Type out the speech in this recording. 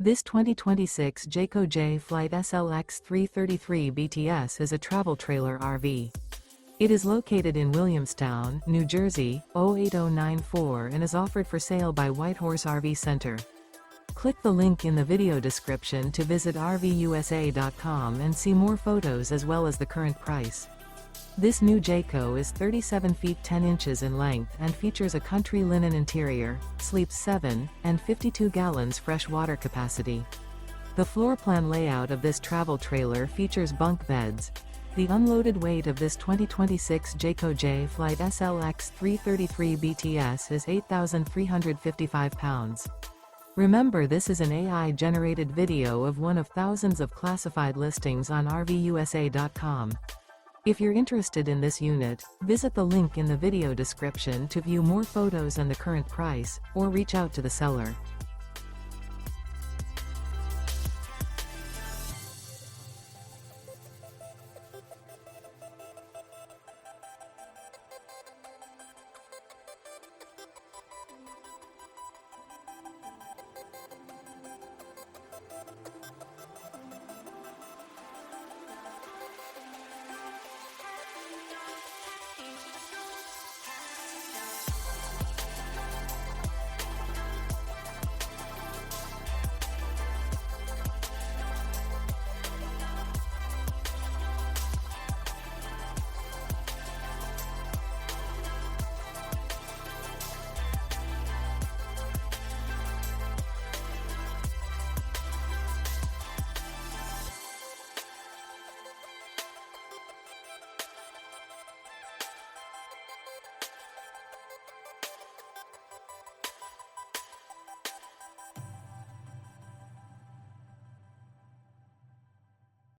This 2026 Jayco Jay Flight SLX 333 BTS is a travel trailer RV. It is located in Williamstown, New Jersey, 08094 and is offered for sale by Whitehorse RV Center. Click the link in the video description to visit RVUSA.com and see more photos as well as the current price. This new Jayco is 37 feet 10 inches in length and features a country linen interior, sleeps 7, and 52 gallons fresh water capacity. The floor plan layout of this travel trailer features bunk beds. The unloaded weight of this 2026 Jayco Jay Flight SLX 333 BTS is 8,355 pounds. Remember, this is an AI-generated video of one of thousands of classified listings on RVUSA.com. If you're interested in this unit, visit the link in the video description to view more photos and the current price, or reach out to the seller.